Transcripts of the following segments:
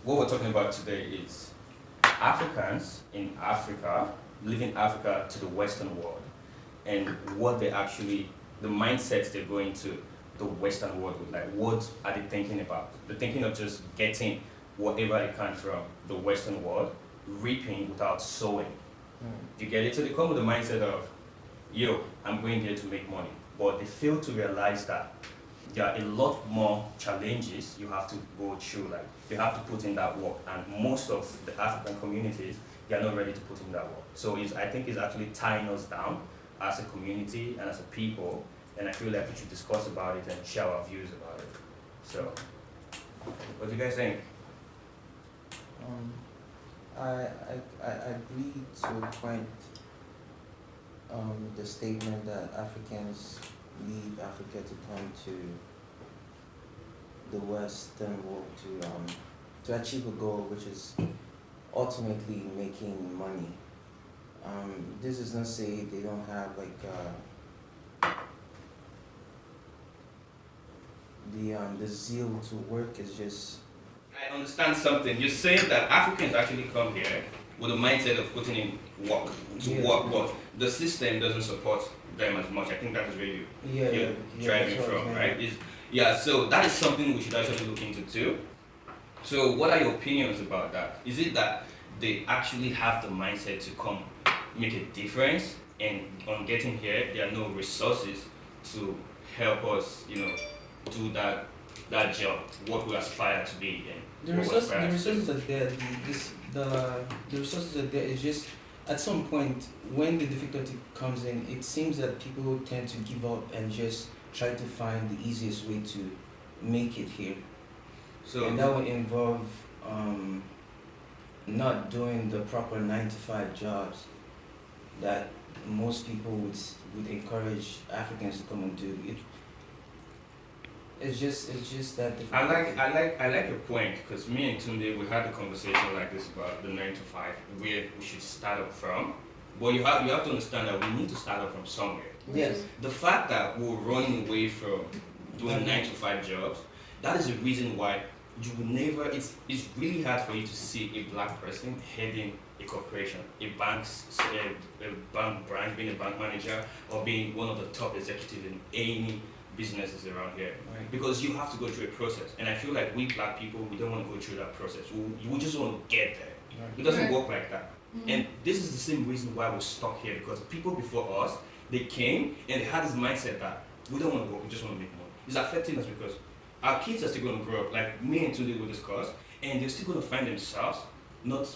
what we're talking about today is Africans in Africa, leaving Africa to the Western world, and what they actually, the mindsets they're going to the Western world with. Like, what are they thinking about? They're thinking of just getting whatever they can from the Western world, reaping without sowing. You get it? So they come with the mindset of, yo, I'm going there to make money. But they fail to realize that there are a lot more challenges you have to go through. Like, you have to put in that work. And most of the African communities, they are not ready to put in that work. So I think it's actually tying us down as a community and as a people. And I feel like we should discuss about it and share our views about it. So, what do you guys think? I agree to a point, the statement that Africans leave Africa to come to the Western world to achieve a goal, which is ultimately making money. This does not say they don't have the zeal to work. Is just I understand something. You're saying that Africans actually come here with a mindset of putting in work work, but the system doesn't support them as much. I think that is where you're driving from, right? Yeah, so that is something we should actually look into too. So, what are your opinions about that? Is it that they actually have the mindset to come make a difference, and on getting here, there are no resources to help us, do that job, what we aspire to be in? The resources are there. The resources are there. It's just at some point when the difficulty comes in, it seems that people tend to give up and just try to find the easiest way to make it here. So, And that will involve not doing the proper 9 to 5 jobs that most people would encourage Africans to come and do. It's just that I difficult. like your point, because me and Tunde, we had a conversation like this about the 9 to 5, where we should start up from. But you have to understand that we need to start up from somewhere. Yes. The fact that we're running away from doing 9 to 5 jobs, that is the reason why you will never. It's really hard for you to see a black person heading a corporation, a bank branch, being a bank manager, or being one of the top executives in any businesses around here, Right. because you have to go through a process. And I feel like we black people, we don't want to go through that process. We just want to get there. Right. It doesn't work like that. And this is the same reason why we're stuck here, because people before us, they came and they had this mindset that we don't want to work, we just want to make money. It's affecting us because our kids are still going to grow up, like me and Tunde will discuss, and they're still going to find themselves not,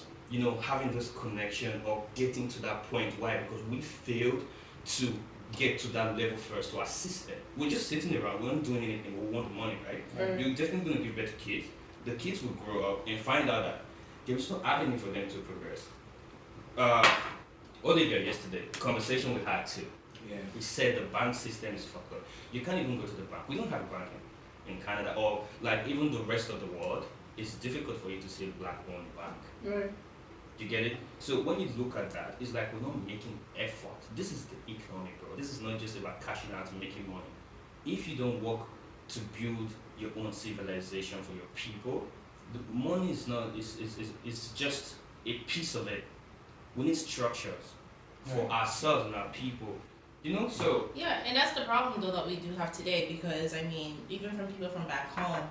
having this connection or getting to that point. Why? Because we failed to get to that level first to assist them. We're just sitting around, we're not doing anything, we want money, right? Right. You're definitely going to give birth to kids. The kids will grow up and find out that there's no avenue for them to progress. Olivia yesterday, the conversation we had too. yeah. We said the bank system is fucked up. You can't even go to the bank. We don't have a bank in Canada, or like even the rest of the world. It's difficult for you to see a black-owned bank. Right. You get it? So when you look at that, it's like we're not making effort. This is the economy, bro. This is not just about cashing out and making money. If you don't work to build your own civilization for your people, the money is not. It's just a piece of it. We need structures for Right. ourselves and our people. So Yeah, and that's the problem though that we do have today, because I mean, even from people from back home,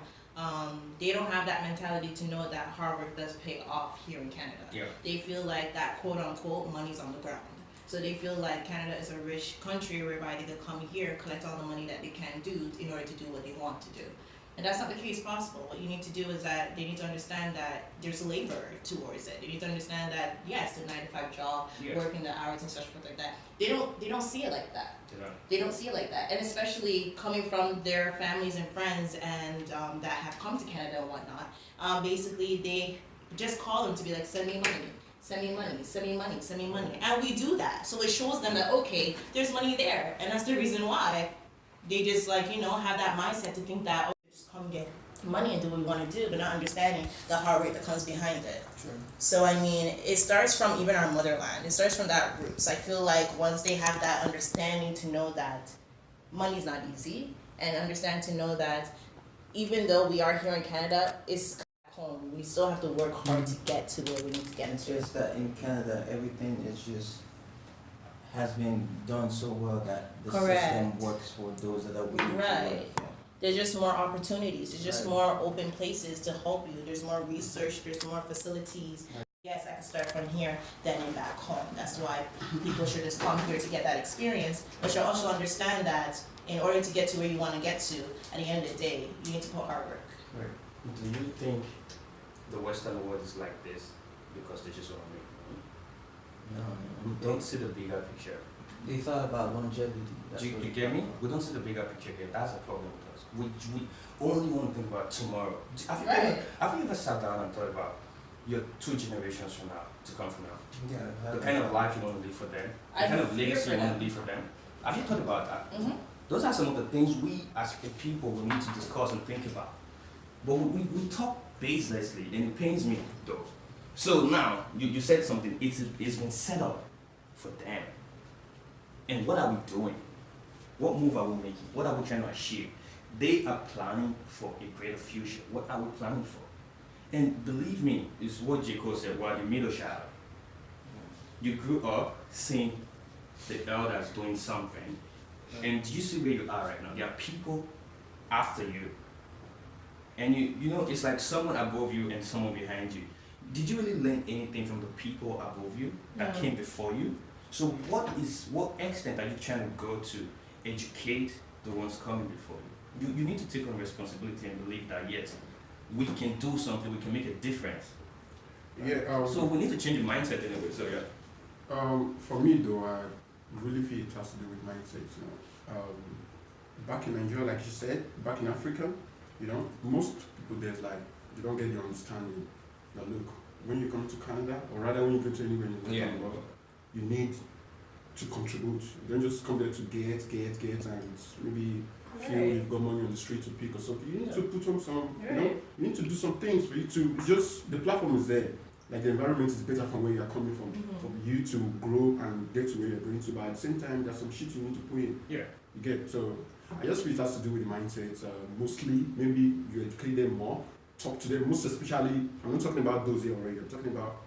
they don't have that mentality to know that hard work does pay off here in Canada. yeah. They feel like that quote unquote money's on the ground. So they feel like Canada is a rich country whereby they could come here, collect all the money that they can do in order to do what they want to do. And that's not the case possible. What you need to do is that they need to understand that there's labor towards it. They need to understand that yes, the 9 to 5 job, Yeah. working the hours and such forth like that. They don't see it like that. Yeah. They don't see it like that, and especially coming from their families and friends and that have come to Canada and whatnot. Basically, they just call them to be like, send me money, send me money, send me money, send me money, and we do that. So it shows them that okay, there's money there, and that's the reason why they just have that mindset to think that just come get money and do what we want to do, but not understanding the hard work that comes behind it. True. So I mean, it starts from even our motherland. It starts from that roots. I feel like once they have that understanding to know that money is not easy, and understand to know that even though we are here in Canada, it's home. We still have to work hard to get to where we need to get It's to. just that in Canada, everything is just has been done so well that the system Correct. works for those that are willing to work. Right. There's just more opportunities. There's just Right. more open places to help you. There's more research. There's more facilities. Yes, I can start from here, then and back home. That's why people should just come here to get that experience. But you also understand that in order to get to where you want to get to, at the end of the day, you need to put hard work. Do you think the Western world is like this because they just want to make money? No, We don't see the bigger picture. they thought about longevity. That's Do you, what you they get me? thought about. We don't see the bigger picture here. That's the problem with us. We only want to think about tomorrow. Right. Have you ever sat down and thought about your 2 generations from now to come from now? Yeah, The kind of life you want to live for them, the I kind of fear legacy for you want them. to leave for them. Have you thought about that? Mm-hmm. Those are some of the things we as a people will need to discuss and think about. But we talk baselessly, and it pains me though. So now, you said something, it's been set up for them. And what are we doing? What move are we making? What are we trying to achieve? They are planning for a greater future. What are we planning for? And believe me, it's what J. Cole said, we're the middle child. You grew up seeing the elders doing something, and you see where you are right now. There are people after you. And you know, it's like someone above you and someone behind you. Did you really learn anything from the people above you that No. came before you? So what extent are you trying to go to educate the ones coming before you? You need to take on responsibility and believe that yes, we can do something, we can make a difference. Yeah. So we need to change the mindset anyway, so yeah. For me though, I really feel it has to do with mindset. You know, back in Nigeria, like you said, back in Africa, you know, most people there's like they don't get the understanding that look, when you come to Canada, or rather when you go to anywhere in the Western world, you need to contribute. You don't just come there to get, and maybe feel Right. you've got money on the street to pick or something. You need to put on some, you know, Right. you need to do some things for you to just, the platform is there. Like the environment is better from where you are coming from, Mhm. for you to grow and get to where you're going to. But at the same time, there's some shit you need to put in. Yeah. You get, so I just feel it has to do with the mindset. Mostly, maybe you educate them more, talk to them. Most especially, I'm not talking about those here already. I'm talking about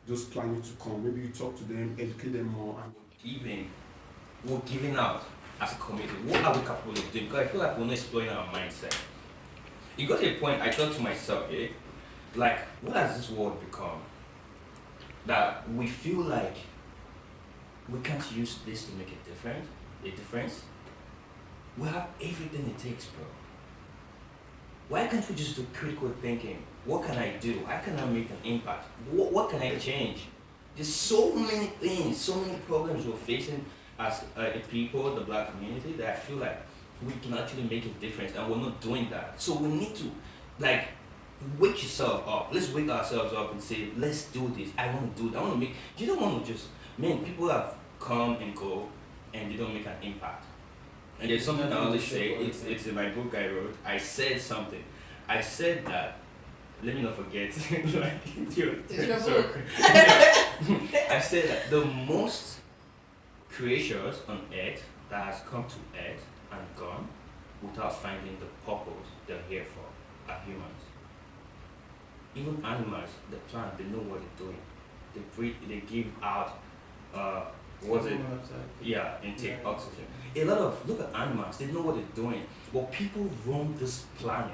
those planning to come. Maybe you talk to them, educate them more. And We're giving out as a community. What are we capable of doing? Because I feel like we're not exploring our mindset. It got to a point I thought to myself, like, what has this world become? That we feel like we can't use this to make a difference. We have everything it takes, bro. Why can't we just do critical thinking? What can I do? How can I make an impact? What can I change? There's so many things, so many problems we're facing as a people, the black community, that I feel like we can actually make a difference, and we're not doing that. So we need to, like, wake yourself up. Let's wake ourselves up and say, let's do this. I want to do it. I want to make. You don't want to just, man, people have come and go, and they don't make an impact. And there's something I always say. It's in my book I wrote. I said something. I said that. Let me not forget. It's your Sorry. I said that the most creatures on earth that has come to earth and gone without finding the purpose they're here for are humans. Even animals, the plant, they know what they're doing. They breathe, they give out, what's it? Yeah, intake oxygen. A lot of, look at animals, they know what they're doing. But people roam this planet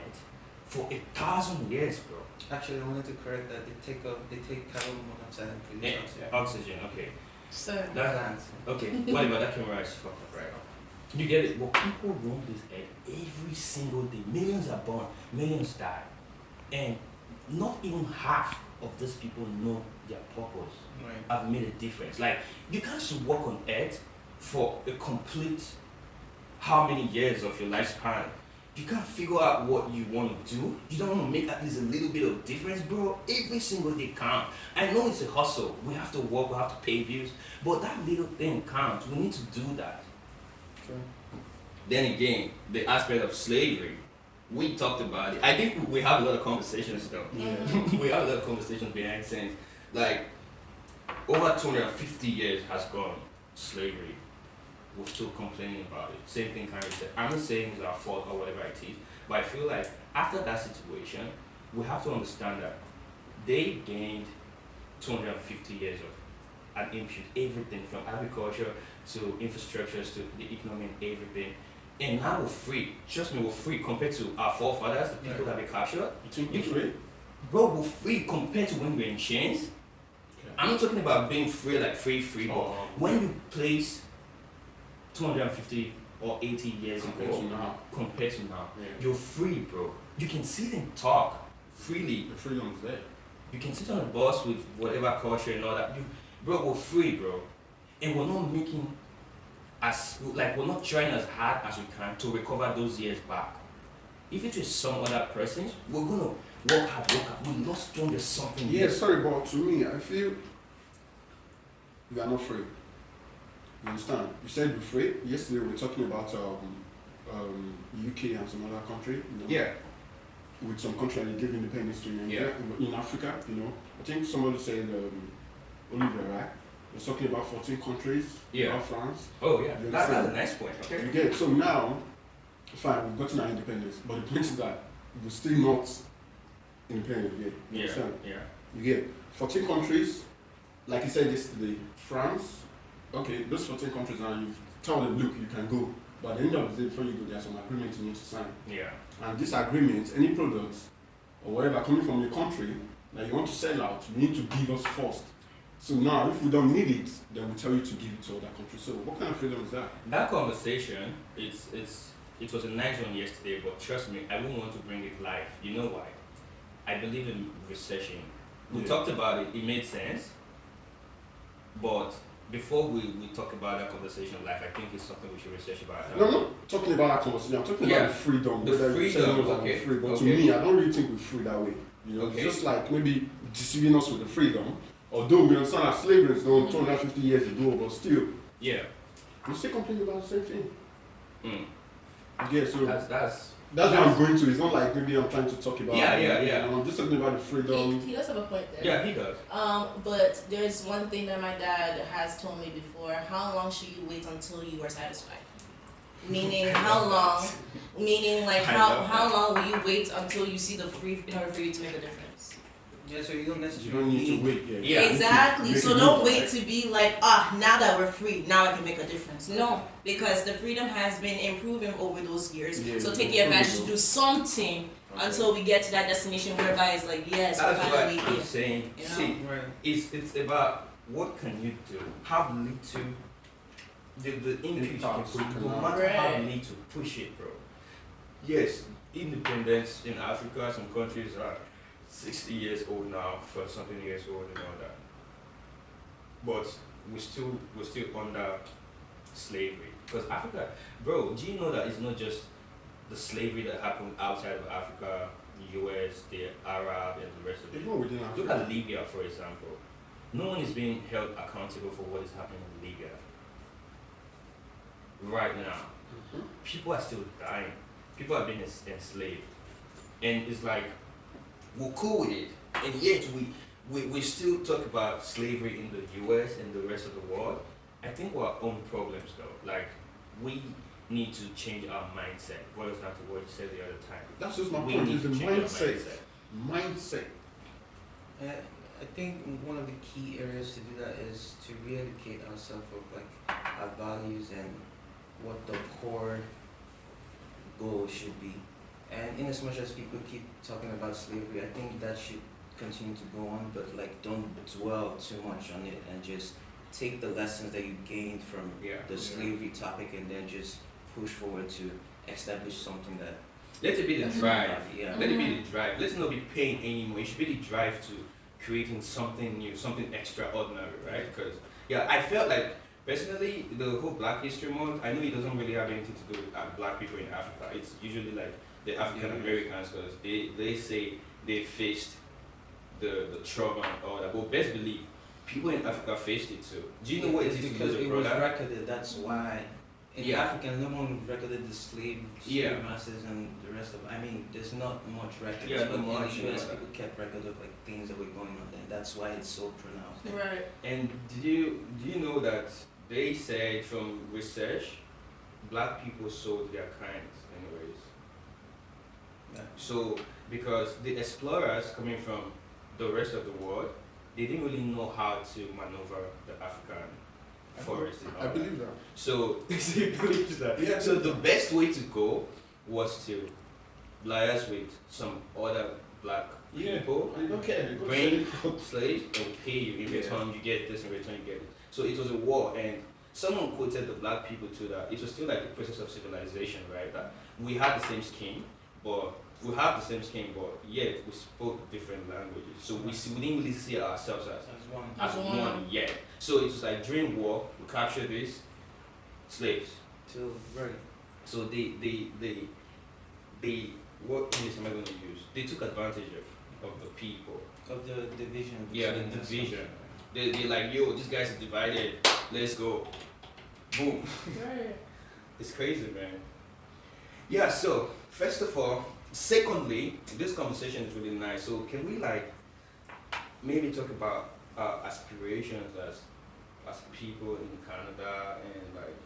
for 1,000 years, bro. Actually, I wanted to correct that. They take carbon monoxide and produce Yeah, oxygen. oxygen, okay. So That, Plants. okay, whatever, that camera is fucked up right now. You get it? Well, people roam this earth every single day. Millions are born, millions die. And not even half of these people know their purpose. Right. Have made a difference. Like, you can't just walk on earth for a complete how many years of your lifespan. You can't figure out what you want to do. You don't want to make at least a little bit of difference, bro. Every single day counts. I know it's a hustle. We have to work, we have to pay bills. But that little thing counts. We need to do that. True. Then again, the aspect of slavery. We talked about it. I think we have a lot of conversations though. Yeah. We have a lot of conversations behind the scenes. Like, over 250 years has gone slavery. We're still complaining about it. Same thing Karen said. I'm not saying it's our fault or whatever it is, but I feel like after that situation, we have to understand that they gained 250 years of an input, everything from agriculture to infrastructures to the economy and everything. And now we're free. Trust me, we're free compared to our forefathers, the people that we captured. You think You we're can- free? Bro, we're free compared to when we're in chains. Okay. I'm not talking about being free, like free, but when you place 250 or 80 years Compared to ago now. compared to now, Yeah. you're free, bro. You can sit and talk freely. The freedom's there. You can sit on a bus with whatever culture and all that. Bro, we're free, bro. And we're not making we're not trying as hard as we can to recover those years back. If it was some other person, we're gonna work hard. We lost doing there's something. Yeah, sorry, but to me, I feel we are not free. You understand? You said we're free. Yesterday we were talking about UK and some other country. You know, Yeah. with some country that gave independence to Yeah. in Africa, you know. I think somebody said Oliver, right? Was talking about 14 countries, Yeah. about France. Oh yeah. You That's a understand? nice point. Okay. You get so now, fine, we've gotten our independence, but the point is that we're still not independent yet. You Yeah. understand? Yeah. You get 14 countries, like you said yesterday, France. Okay, those 14 countries, and you tell them, look, you can go. But at the end of the day, before you go, there are some agreements you need to sign. Yeah. And these agreements, any products or whatever coming from your country that you want to sell out, you need to give us first. So now, if we don't need it, then we tell you to give it to other countries. So what kind of freedom is that? That conversation, it was a nice one yesterday, but trust me, I wouldn't want to bring it live. You know why? I believe in recession. We Yeah. talked about it, it made sense. But before we talk about that conversation live, I think it's something we should research about. No, I'm not talking about that conversation. I'm talking Yeah. about the freedom. The whether you say freedom, those are okay, free, but okay. to me, I don't really think we're free that way. You know, Okay. it's just like maybe deceiving us with the freedom. Although we understand that slavery is done 250 years ago, but still, Yeah. we still complaining about the same thing. Mm. Yeah, so That's that's what I'm going to. It's not like maybe I'm trying to talk about. Yeah, yeah, yeah. I'm just talking about the freedom. He does have a point there. yeah, he does. But there's one thing that my dad has told me before. How long should you wait until you are satisfied? Meaning, how long? Meaning, like, I how love how that. long will you wait until you see the free in order for you to make a difference? Yeah, so you don't You necessarily don't need to wait. Yeah. Yeah. Exactly. Make So it don't move, wait right? to be like, now that we're free, now I can make a difference. No, because the freedom has been improving over those years. Yeah, So take yeah. advantage to do something until we get to that destination whereby it's like, yes, we're That's what finally I'm here. saying. You know? See, Right. it's about what can you do? How little the input you can Impacts put, you can no have. matter how Right. little, push it, bro. Yes, independence in Africa, some countries are 60 years old now, for something years old and all that. But we're still under slavery. Because Africa, bro, do you know that it's not just the slavery that happened outside of Africa, the US, the Arab, and the rest of it? Even within Look Africa. at Libya, for example. No one is being held accountable for what is happening in Libya right now. Mhm. People are still dying. People are being enslaved. And it's like, we're cool with it. And yet we still talk about slavery in the US and the rest of the world. I think we're our own problems though. Like, we need to change our mindset. Boils down to what you said the other time. That's just my We point. need Is the to change our mindset. Mindset. I think one of the key areas to do that is to re-educate ourselves of like our values and what the core goal should be. And in as much as people keep talking about slavery, I think that should continue to go on, but like don't dwell too much on it and just take the lessons that you gained from Yeah. the slavery topic and then just push forward to establish something that Let it be the that's drive. yeah. Let it be the drive. Let's not be pain anymore. It should be the drive to creating something new, something extraordinary, right? Because, yeah, I felt like, personally, the whole Black History Month, I know it doesn't really have anything to do with Black people in Africa. It's usually like the African Americans, because they say they faced the trauma and all that. But best believe, people in Africa faced it too. Do you know what it is to because lose a it was brother? recorded, that's why. In Yeah. Africa, no one recorded the slave Yeah. masters and the rest of. I mean, there's not much records. Yeah, but not much, in the US, yeah. people kept record of like things that were going on there. That's why it's so pronounced. Right. And do you know that they said from research, Black people sold their kinds anyways. Yeah. So because the explorers coming from the rest of the world, they didn't really know how to maneuver the African forest. And all I that. believe that. So they believe that. Yeah. So the best way to go was to liaise with some other black people, Okay. bring slaves, and pay you in Yeah. return. You get this, in return you get it. So it was a war, and someone quoted the black people to that it was still like a process of civilization, right? That we had the same skin, but yet we spoke different languages. So we didn't really see ourselves as one. as As one one. yet. So it was like during war, we captured these slaves. So right. So they what English am I going to use? They took advantage of the people. Of the division. Yeah, the between us. division. They like, yo, these guys are divided. Let's go. Boom. It's crazy, man. Yeah. So first of all, secondly, this conversation is really nice. So can we like maybe talk about our aspirations as people in Canada and like,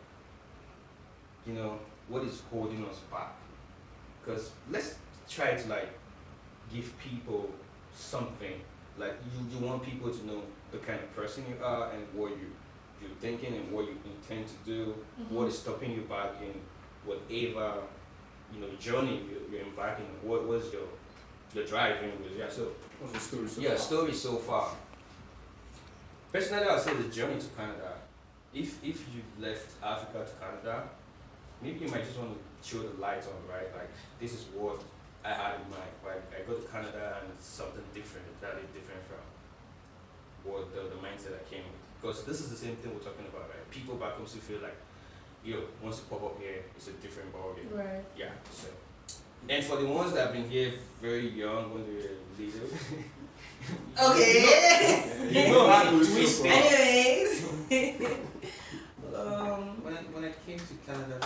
you know, what is holding us back? Because let's try to like give people something. Like you want people to know the kind of person you are and what you're thinking and what you intend to do, what is stopping you back in whatever, you know, journey you're embarking on. What was your drive anyways? Yeah, so What's the story so yeah, far? story so far. Personally, I'll say the journey to Canada. If you left Africa to Canada, maybe you might just want to show the light on, right? Like, this is what I had in mind, right? I go to Canada and it's something different, entirely different from what the mindset I came with. Because this is the same thing we're talking about, right? People back home still feel like, yo, once you pop up here, it's a different ballgame. Right. Yeah, so. And for the ones that have been here very young, when they were little, Okay. you know how to twist it. Anyways. When I came to Canada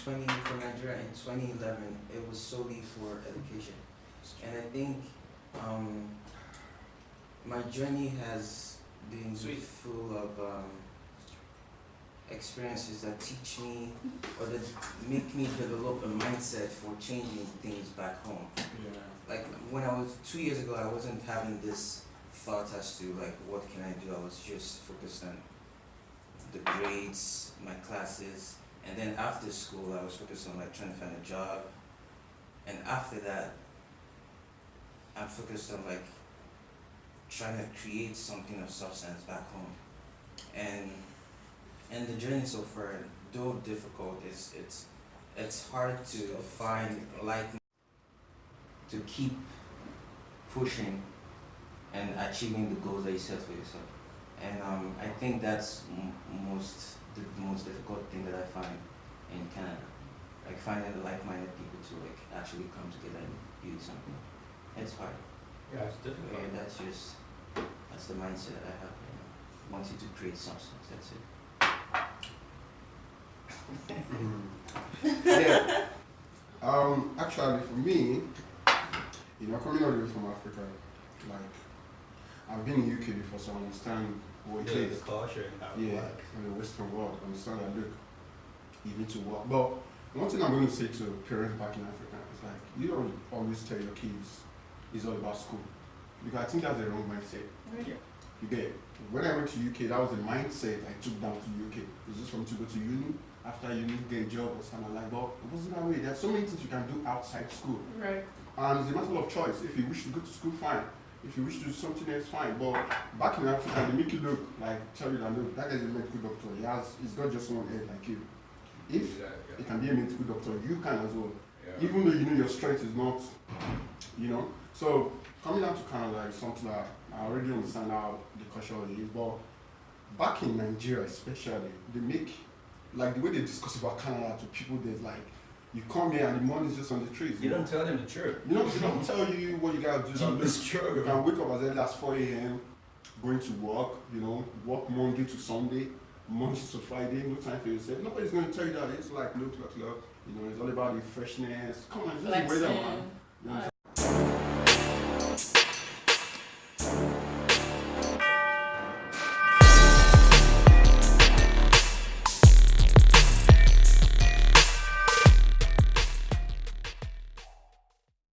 from Nigeria in 2011, it was solely for education, and I think my journey has been Sweet. full of experiences that teach me or that make me develop a mindset for changing things back home. Yeah. Like when I was 2 years ago, I wasn't having this thought as to like what can I do. I was just focused on the grades, my classes, and then after school, I was focused on like trying to find a job. And after that, I'm focused on like trying to create something of substance back home. And the journey so far, though difficult, it's hard to find like to keep pushing and achieving the goals that you set for yourself. And I think that's the most difficult thing that I find in Canada, like finding the like-minded people to like actually come together and build something. It's hard. Yeah, it's difficult. And that's the mindset that I have. You know, wanting to create substance. That's it. Yeah. Actually, for me, you know, coming all the way from Africa, like, I've been in UK before, so I understand what it The is. culture and how it Yeah, works. in the Western world, understand that, look, you need to work. But one thing I'm going to say to parents back in Africa is like, you don't always tell your kids it's all about school. Because I think that's the wrong mindset. Yeah. You get it? When I went to UK, that was the mindset I took down to UK. It's just for me to go to uni, after uni, get a job or something like that. But it wasn't that way. There's so many things you can do outside school. Right. And it's a matter of choice. If you wish to go to school, fine. If you wish to do something else, fine. But back in Africa, they make you look like, tell you that, look, that guy's a medical doctor. He's got just one head like you. If he can be a medical doctor, you can as well. Yeah. Even though you know your strength is not, you know. So coming down to Canada is something that I already understand how the culture is. But back in Nigeria especially, they make, like the way they discuss about Canada to people, there's like, you come here and the money's just on the trees. You don't tell them the truth. You know, they don't tell you what you gotta do. Like, It's true. you can wake up as early as 4 a.m., going to work, you know, work Monday to Sunday, Monday to Friday, no time for yourself. Nobody's going to tell you that. It's like, look, you know, it's all about the freshness. Come on, this is the weather, man. Flexing. You know,